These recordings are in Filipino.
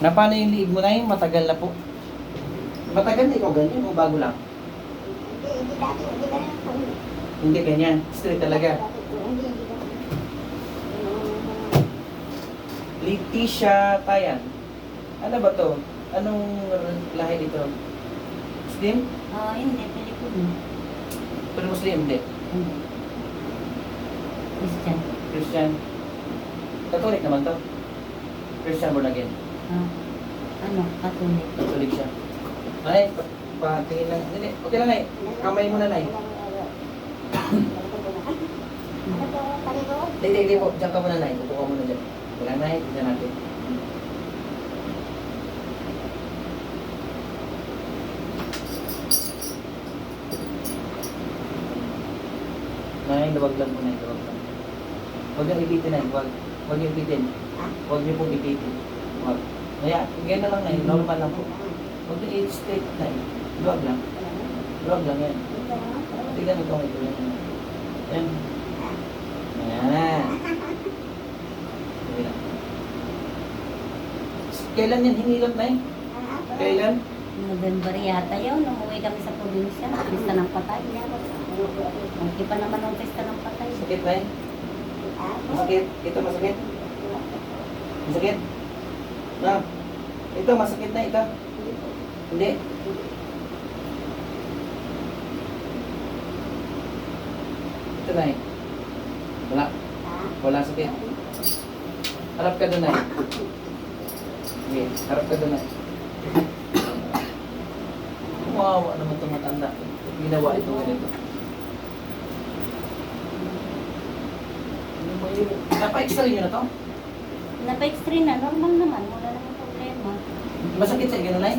Na paano yung liig mo na yun? Matagal na po. Matagal na ikaw ganyan o bago lang? Hindi dati, hindi ka na po. Hindi ganyan. Straight talaga. Hindi. Leticia Tayan. Ano ba to? Anong lahi dito? Muslim? Oo, hindi. Pilipino. Pero Muslim hindi. Hindi. Christian. Christian. Catholic naman to. Christian born again. Ano? Katolik. Catholic siya. Nay, patingin lang. Hindi, okay lang nay. Kamay mo na nay. Hindi po. Diyan ka muna nay. Upo ka muna dyan. Wala nay. Tignan natin. Nay, luwag lang po nay. Luwag lang. Huwag niyong ipitin nay. Huwag niyong ipitin. Huwag niyo pong ipitin. Huwag. Kaya, ganyan na lang nay. Normal lang po. Huwag niyo i-straight nay. Luwag lang. Luwag lang yan. Tignan ito ito yan. Yan. Ayan. Sige lang. Kailan yan hinilot nay? Kailan? November yata yun. Umuwi kami sa probinsya. Pista ng patay. Okay pa naman ang pista ng patay. Sakit nay? Masakit? Ito masakit? Masakit? Na? Ito masakit na ito? Hindi? Ito nay? Wala? Wala sakit? Harap ka doon nay. Sige, harap ka doon nay. Kawawa naman itong matanda. Ginawa ito ganito. Napa-extra nyo na to? Napa-extreme na. Normal naman. Wala naman problema. Masakit sa gano'n nay?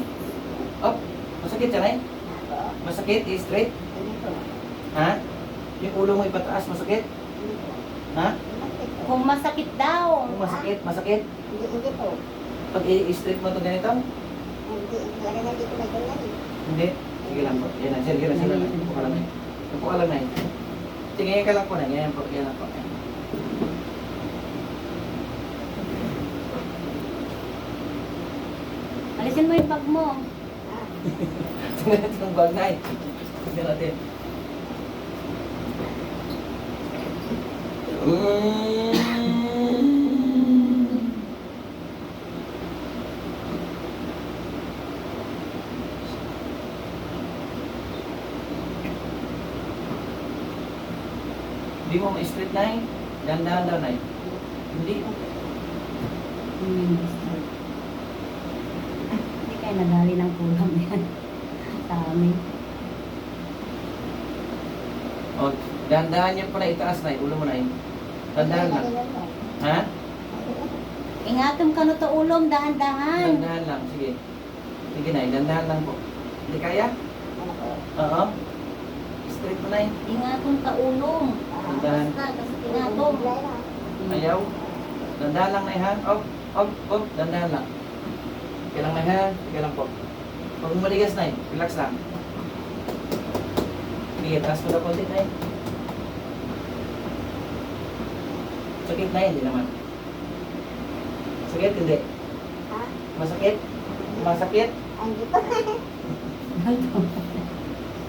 Up? Masakit siya nay? Masakit? I-straight? Ha? Yung ulo mo ipataas, masakit? Ha? Kung masakit daw. Kung masakit, masakit? Hindi po. Pag i-straight mo ito ganito? Hindi ko may ganyan. Hindi? Sige lang po. Yan na. Sige lang. Upo ka lang nay. Upo ka lang nay. Tingin ka lang po nay. Yan po. Yan po. Alisin mo yung bag mo. Tingnan natin yung bag nay. Tingnan natin. Hindi mo ma-straight nay. Dandahan daw nay. Hindi. Hindi kayo nadali ng kulang yan. Sa amin. O, dandahan niyo po na itaas nay. Ulo mo nay. Dandahan lang. Ha? Ingatom ka no to ulong, dahan-dahan. Dandahan lang. Sige. Sige nay. Dandahan lang po. Hindi kaya? Oo. Straight mo nay. Ingatom ka ulong. Dandahan. Basta, ingatom. Ayaw. Dandahan lang nay ha. Op. Dandahan lang. Sige lang nay ha. Sige lang po. Huwag mo maligas nay. Relax lang. Sige, taas mo na konti nay. Sakit na hindi naman. Sakit hindi. Masakit? Masakit? Hindi pa.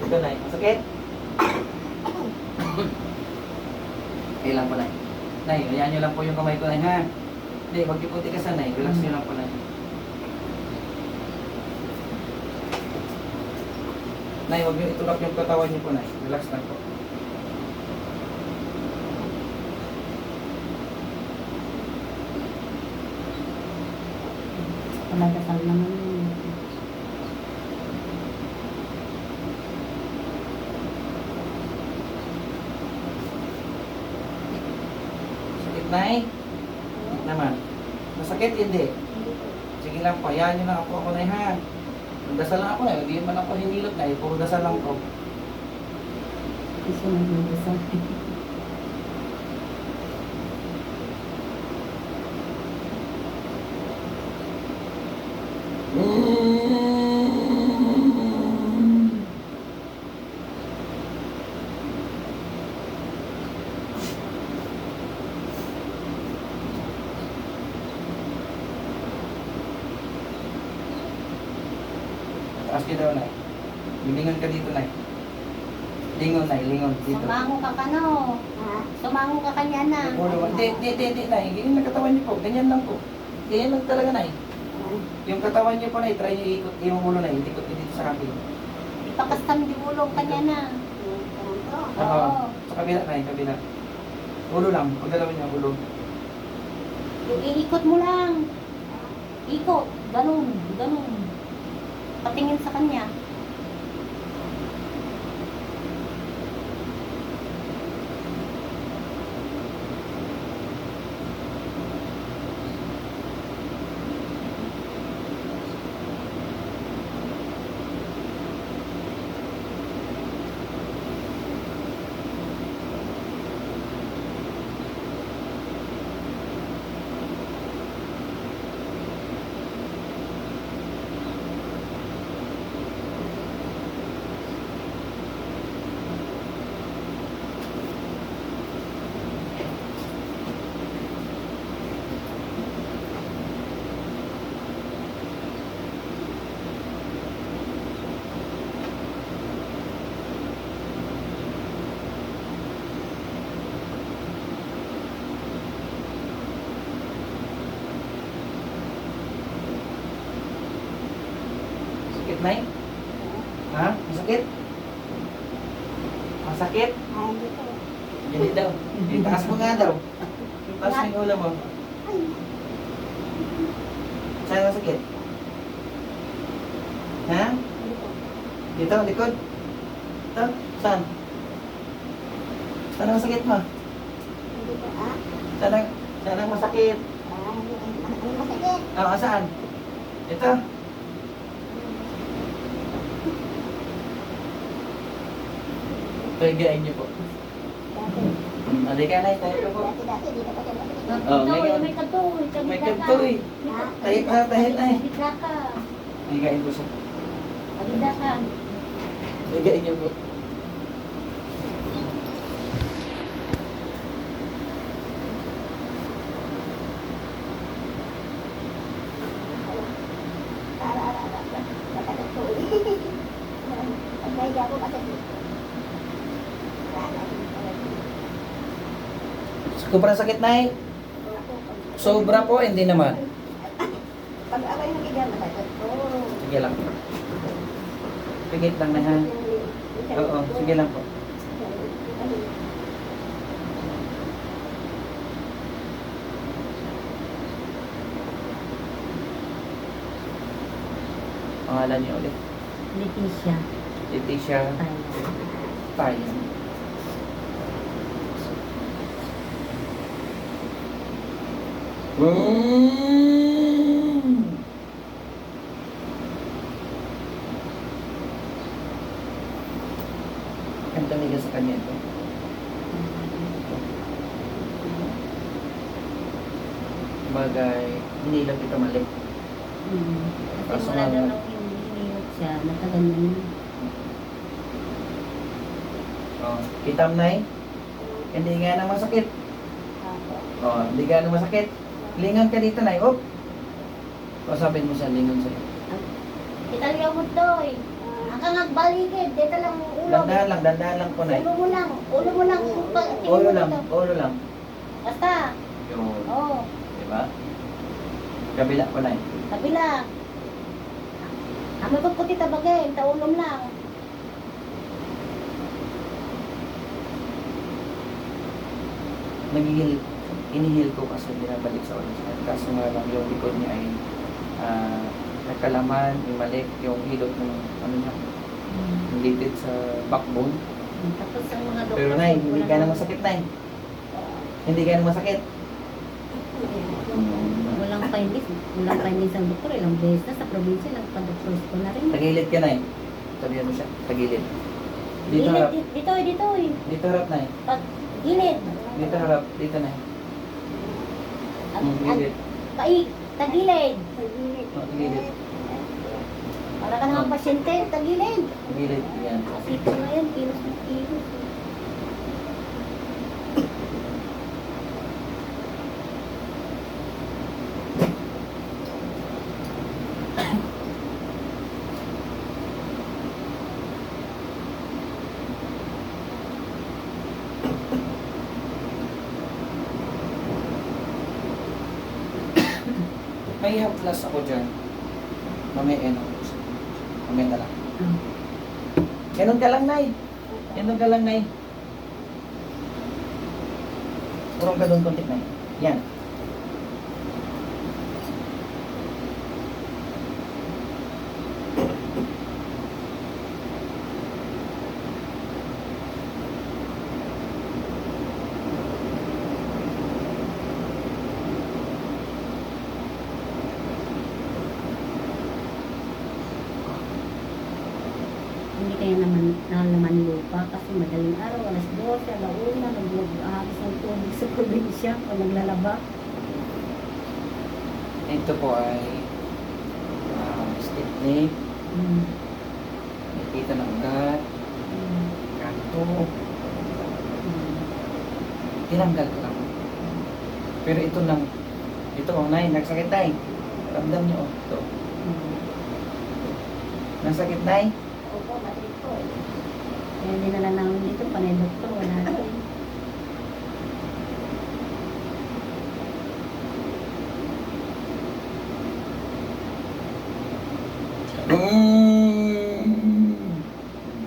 Ito nay. Masakit? Kailan po nay. Nay, ayan nyo lang po yung kamay ko nay ha. Hindi, wag niyo po tikasan nay. Relax nyo lang po nay. Nay, wag niyo itulak yung katawan niyo po nay. Relax lang po. Palagasal naman yun. Sakit nay? Naman. Masakit hindi. Sige lang po, ayan nyo lang ako nay ha. Magdasal lang ako nay. Hindi man ako hinilot nay. Puro dasal lang ko. Gusto na yung sa akin. Taas ka daw, Nay. Lingon ka dito, Nay. Lingon, Nay. Lingon dito. Sumango ka ka, no? Sumango ka kanya na. Yung ulo mo. Hindi, Nay. Ganyan ang katawan niyo po. Ganyan lang po. Ganyan lang talaga, Nay. Yung katawan niyo po, Nay. Try niyo ikot yung ulo, Nay. Ikot niyo dito sa akin. Ipakastam di ulong kanya na. Oo. Sa kabila, Nay. Kabila. Ulo lang. Pagdalawin niyo ang ulo. Iikot mo lang. Ikot. Ganun. Ganun. Patingin sa kanya. Sakit, Nay? Ha? Masakit? Masakit? Hindi daw. Taas mo nga daw. Taas mo yung ulo mo. Saan masakit? Ha? Dito, likod. Ito, saan? Saan ang masakit mo? Saan ang masakit? Oo, saan? Ito. Pagayin niyo po. Halika, Nay, tayo po. Oh, ngayon. May katoy. May kantoy. Tayo ka, tayo, Nay. Kabida ka. Higain po siya. Kabida ka. Higain niyo po. Sobrang sakit, Nay. Sobra po, hindi naman. Pag-away ng iga, matagat po. Sige lang. Pigit lang, Nay, ha? Oo, sige lang po. Pangalan niyo ulit. Leticia. Leticia Tayo. Ang tamiga sa kanya ito. Bagay, hindi lang kita mali. Kasi wala daw nang hinihilot siya, nakaganyan. Oh, kitam, Nay. Hindi nga na masakit. Oh, hindi nga na masakit. Lingon ka dito, Nay. Oh. Pasabin mo siya, lingon sa'yo. Italya mo to eh. Ang kangagbaligid, dito lang ang ulo. Dandahan lang po, Nay. Ulo mo lang. Ulo mo lang. Ulo lang, ulo lang. Basta. Yun. Oo. Diba? Kabila po, Nay. Kabila. Amo ko puti tabagay. Taulom lang. Nagigil, inihil ko kasi binabalik sa ulo. Kaso nga lang yung likod niya ay nagkalaman, imalik yung hilot ng ano niya, related sa backbone. Tapos ang mga doktor. Pero, Nay, hindi ka na masakit, Nay. Hindi ka na masakit. Walang findings. Walang findings ang doktor. Ilang beses na sa probinsya. Nagpa-doktor ko na rin. Tagilid ka, Nay. Sabihan mo siya, tagilid. Dito harap. Dito eh. Dito harap, Nay. Pag gilid. Dito harap. Dito, Nay. Gilid. Tagilid. Oh, tagilid. Para ka naman pasyente. Tagilid. Tagilid. Yan. Kasi ito ngayon. Kilos na kilos. May haplas ako dyan. Mamaya, ano. Mamaya na lang. Ganun ka lang, Nay. Ganun ka lang, Nay. Purong ka doon konti, Nay. Yan. Hindi kaya naman lupa kasi madaling araw, alas 12, alauna, nag-ahapis ng tubig sa probinsya pag naglalaba. Ito po ay stiff neck. Mm. Nakikita ng ugat. Mm. Kanto. Mm. Tinanggal ko lang. Pero ito lang. Ito, oh, Nay. Nagsakit, Nay. Ramdam niyo, oh. Ito. Mm. Nasakit, Nay. Opo, matik po. Kaya dinala namin dito, panay doktor, wala na eh.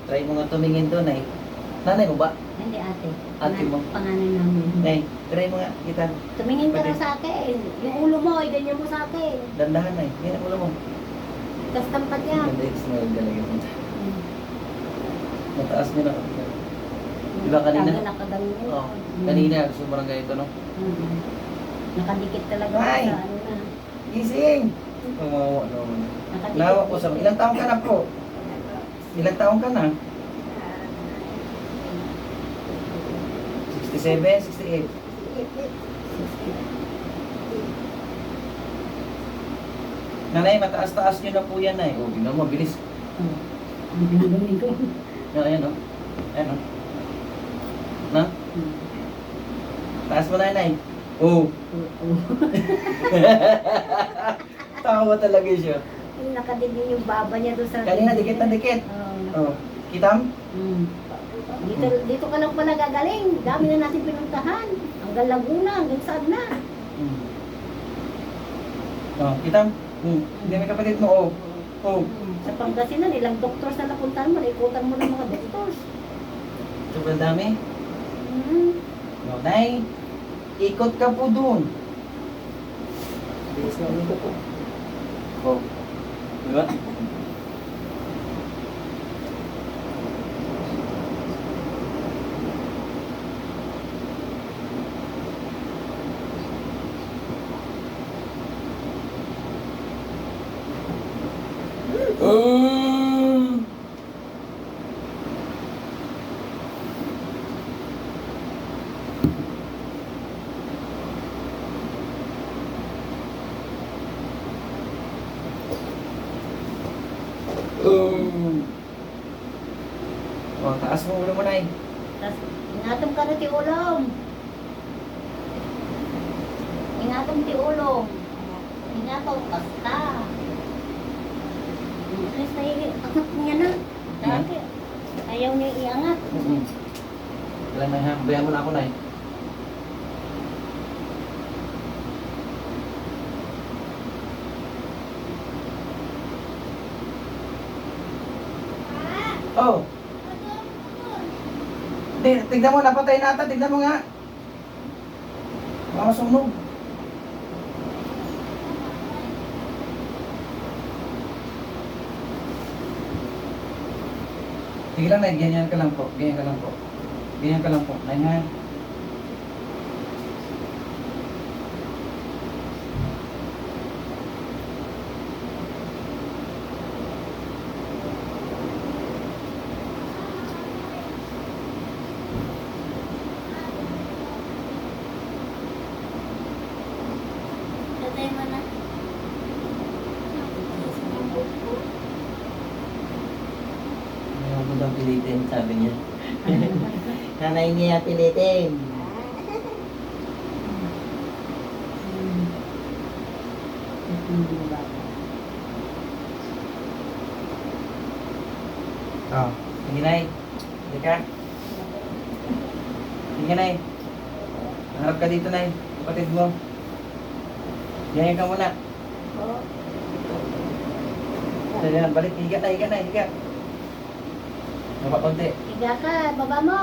Try mo nga tumingin doon, Nay. Nanay mo ba? Hindi ate. Ate mo? Panganay namin. Nay, try mo nga. Kita. Tumingin ka Pwede. na sa akin. Yung ulo mo, ganyan mo sa akin. Dandahan, Nay. Yan ang ulo mo. Tapos tampat niya. Ganda yung smile talaga. Mm. Mataas nyo na. Diba kanina? Taga nakaganyan. Oh, Mm. kanina, sobrang ganito, no? Mm. Nakadikit talaga Ay! sa ano na. Gising! Tumawa naman. Nakadikit. Nawa ko sa... Ilang taong ka na po? Ilang taong ka na? 67, 68. Nanay, mataas-taas nyo na po yan, Nay. Oh, tingnan mo, bilis. Oh. Ang binagaling ko. Ayan, oh. Ayan, oh. Na? Mm. Taas mo na, Nay. Oh. Oo. Tawa talaga siya. Yung nakadikit yung baba niya doon sa... Kanina, dikit na dikit. Oo. Oh. Kitam? Mm. Dito ka lang pala gagaling. Dami na natin pinuntahan. Hanggang Laguna, hanggang saan na. Hmm. Oh, kitam? Hindi may kapatid mo, oh. Oh. Sa Pangasinan, ilang doctors na napuntahan mo, naikutan mo ng mga doctors. Sobrang dami. Mm. No, Nay, ikot ka po doon. Bilis na ikot po. Oh. Diba? Oh, taas mo ulo mo, Nay. Tapos, ingatan ka na ti ulong. Ingatan ti ulong. Ingatan, basta. Alis na iangat niya na. Dati, ayaw niya iangat. Kailan na ha? Bayan mo na ako, Nay. Oh. Tignan mo, napatay na ata. Tignan mo nga. Baka masunog. Sige lang, Nay. Ganyan ka lang po. Ganyan ka lang po. Ganyan ka lang po. Nay, ha? Tatay mo na. Ayaw mo daw pilitin, sabi niya. Nanay niya pilitin. Hindi ba? Oh, sige, Nay. Hindi ka. Sige, Nay. Harap ka dito, Nay. Kapatid mo. Ganyan ka muna. Oo. So, yan, balik. Higa na, higa na, higa. Baba konti. Higa ka, baba mo.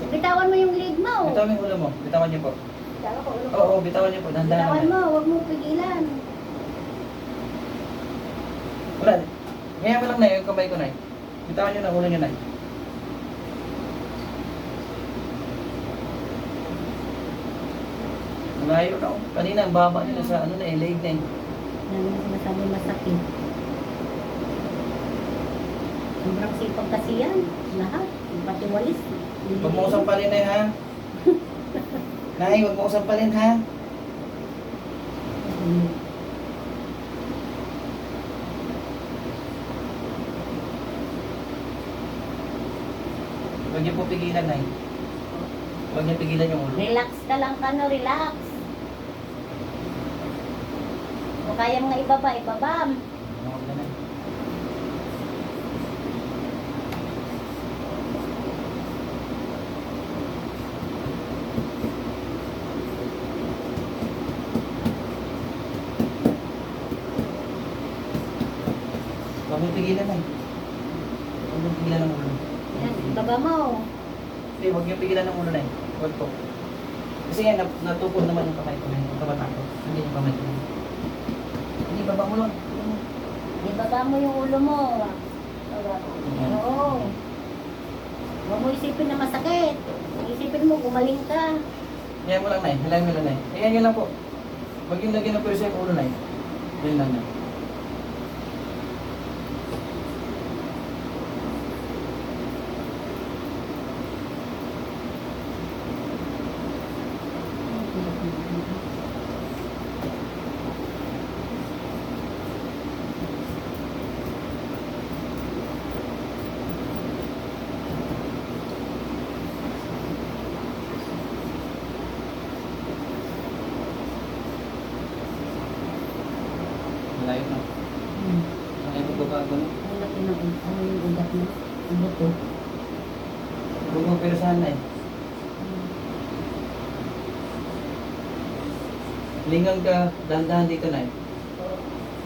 Bitawan mo yung lead mo. Bitawan mo yung ulo mo. Bitawan niyo po. Bitawan ko ulo ko. Oo, bitawan niyo po. Dahan-dahan Bitawan naman. mo, huwag mo pigilan. Wala. Ngayon mo lang na yung kamay ko na. Bitawan niyo na ulo niyo na. Malayo na. Kanina, ang baba niyo sa ano na eh, leg na eh. Yan yung sinasabi masakit. Sobrang sipag kasi yan. Lahat. Pati walis. Huwag mo usang palin eh, ha? Nay, huwag mo usang palin, ha? Huwag niyo po pigilan, Nay. Huwag niyo pigilan yung ulo. Relax ka lang ka, no? Relax. Kung kaya mga ibaba, ibabam. Huwag na, Nay. Huwag mo pigilan, Nay. Huwag mo pigilan ng ulo. Yan, ibaba mo. Hindi, huwag niyo pigilan ng ulo, Nay. Huwag po. Kasi yan, natukod naman yung kamay ko, Nay. Yung kabataan ko. Hindi yung kamay ko. Hindi, baba mo lang. Ibaba mo yung ulo mo. Yan. Oo. Huwag mo isipin na masakit. Isipin mo, gumaling ka. Yan mo lang, Nay. Hilahin mo lang, Nay. Ayan yun lang po. Huwag yung lagyan ng pwersa yung ulo, Nay. Yan lang, Nay. Malayo na. Ang ito bago na. Ang laki ng ano yung ugat mo. Ang buto. Huwag mo pwersahan, Nay. Lingon ka, dahan-dahan dito, Nay.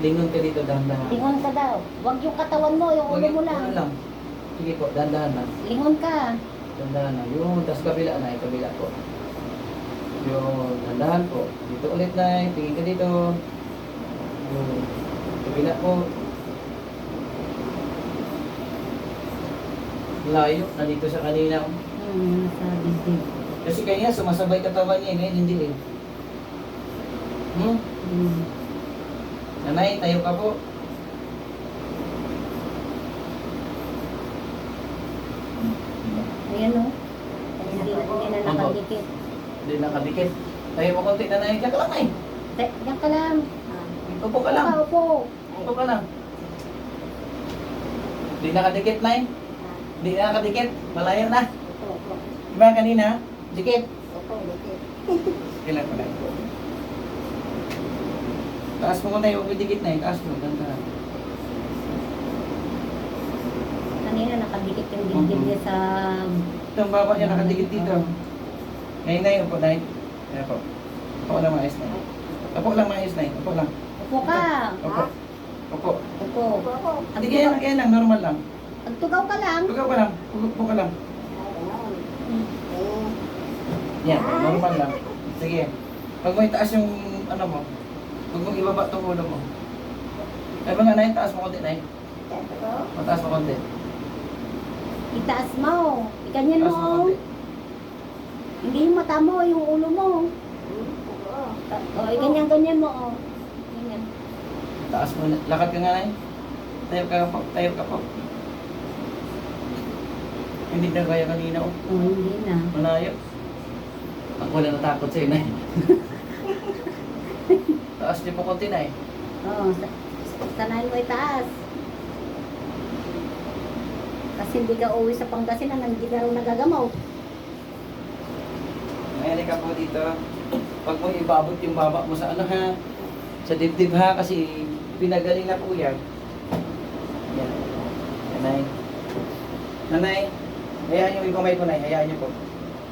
Lingon ka dito, dahan-dahan. Lingon ka daw. Huwag yung katawan mo, yung ulo mo Ulo lang. lang. Sige po, dahan-dahan lang. Lingon ka. Dahan-dahan lang. Yung, tas kabila, Nay. Kabila po. Yung, dahan-dahan po. Dito ulit, Nay. Tingin ka dito. Yung, kabila po. Layo na dito sa kanina. Sa bibig. Kasi kanya sumasabay katawan niya, ngayon hindi eh. Nanay, tayo ka po. Ayan o. Hindi na nakadikit. Hindi nakadikit. Tayo mo konti, Nanay. Diyan ka lang, Nay. Diyan ka lang. Upo ka lang. Upo. Upo ka lang. Hindi nakadikit, Nay. Hindi nakadikit. Malayo na. Upo. Diba kanina? Dikit. Upo. Kailan ko lang. Taas mo ko, Nay. Huwag mo dikit, Nay. Taas mo. Ganda. Kanina nakadikit yung dibdib niya sa... Itong baba niya nakadikit dito. Ngayon, Nay. Upo, Nay. Ayan po. Upo lang maayos, Nay. Upo lang maayos, Nay. Upo lang. Upo ka. Upo. Upo. Upo. Hindi, kaya lang. Normal lang. Pagtugaw ka lang. Upo ka lang. Upo ka lang. Yan, normal lang. Sige. Pag mo itaas yung ano mo, huwag mong ibaba itong ulo mo. Ay mga Nay, taas mo konti, Nay. Mataas mo konti. Itaas mo. Ikanyan Taas mo mo. konti. Hindi yung mata mo, yung ulo mo. O, iganyan-ganyan mo. O. Ganyan. Taas mo. Lakad ka nga, Nay. Tayo ka po. Tayo ka po. Hindi na kaya kanina, oh. O, hindi na. Malayo. Ako na natakot sa'yo, Nay. Taas niyo po konti, Nay. Oo, sanayin mo itaas. Kasi hindi ka uwi sa Pangasinan, hindi ka rin nagagamaw. Mayali ka po dito. Pag mo ibabot yung baba mo sa ano ha, sa dibdib ha, kasi pinagaling na po yan. Yan. Nanay. Nanay, hayaan niyo yung kamay ko, Nay. Hayaan niyo po.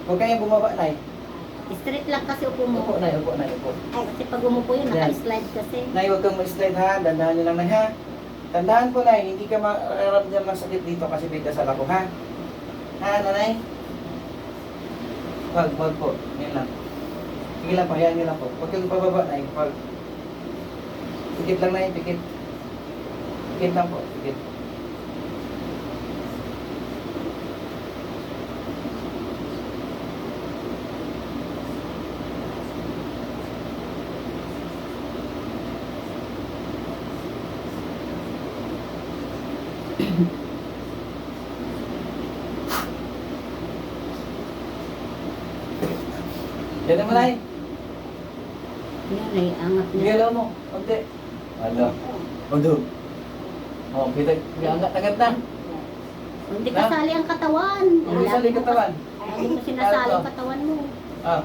Huwag kayong bumaba, Nay. Straight lang kasi upo mo. Upo, Nay, upo, Nay, upo. Kasi pag umupo yun, Yan. naka-slide kasi. Nay, huwag kang ma-slide ha. Dandahan nyo lang, Nay, ha. Tandaan po, Nay, hindi ka mararamdam ng sakit dito kasi may dasal ako, ha. Ha, Nanay? Wag po. Yan lang. Sige lang po, hayaan nyo lang po. Huwag kang pababa, Nay. Pag... Pikit lang, Nay, pikit. Pikit lang po, pikit. Yan mo, Nay. Yun ay angat niya. Galaw mo. Kunti. Ano? Odo. Oh, kita angat agad na. Hindi kasali ang katawan. Hindi kasali ang katawan. Lagi mo sinasali ang katawan mo. Ah,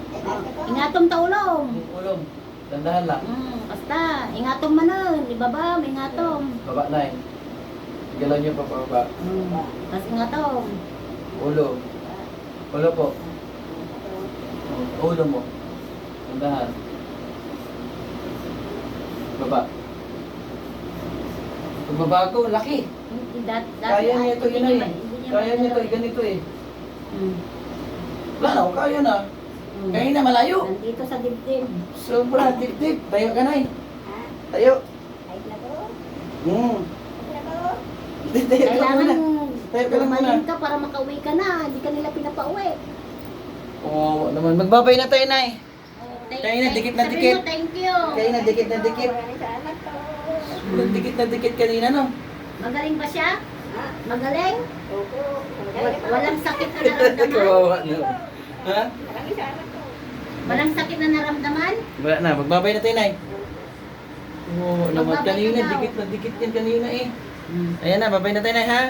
Ingatom taulong. ulong. Dandahan lang. Basta, ingatom man nun. Ibaba, may ingatom. Baba, Nay. Galaw niyo pa pababa. Tapos ingatom. Ulo. Ulo po. Ulo mo. Dandahan. Baba. Pagbaba ko, laki. Kaya niya ito, yun eh. Kaya niya ito, ganito eh. Wala na, kaya na. Kaya na, malayo. Nandito sa dibdib. Sobra, tip-tip. Tayo ka, Nay. Tayo. Tayo ka Kailangan muna. Tayo ka lang muna. gumaling ka para makauwi ka na. Hindi ka nila pinapauwi. Oo, naman. Magbabay na tayo, Nay. Kaya na, dikit na Sabi dikit. mo, thank you. Kaya na, dikit na dikit. Dikit na dikit kanina, no? Magaling ba siya? Magaling? Walang sakit na naramdaman? Kawawa na. Ha? Walang sakit na naramdaman? Wala na, magbabay na tayo, Nay. Oo, naman. Magbabay Kanina, ka daw. dikit na dikit yan kanina eh. Ayan na, babay na tayo, Nay, ha?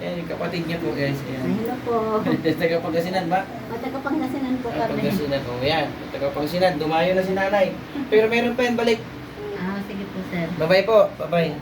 Ayan, yung kapatid niya po, guys. Ay, Ayan. hello po. Taga-Pangasinan ba? Matagapangasinan po kami. Pangasinan. Oh, yan. Taga-Pangasinan. Dumayo na si nanay. Pero meron pa yan, balik. Ah, sige po sir. Bye-bye po. Bye-bye.